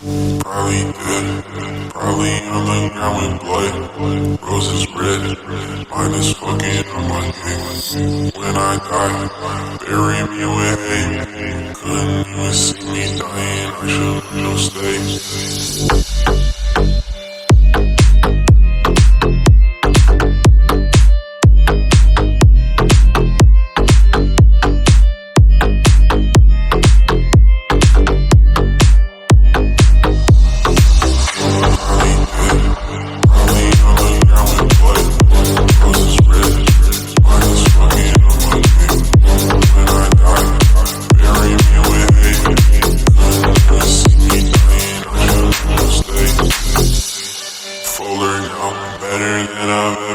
Probably dead, probably on the ground with blood. Roses red, mine is fucking on my dick. When I die, bury me with hate. Couldn't even see me dying, I should no stay. Better than I've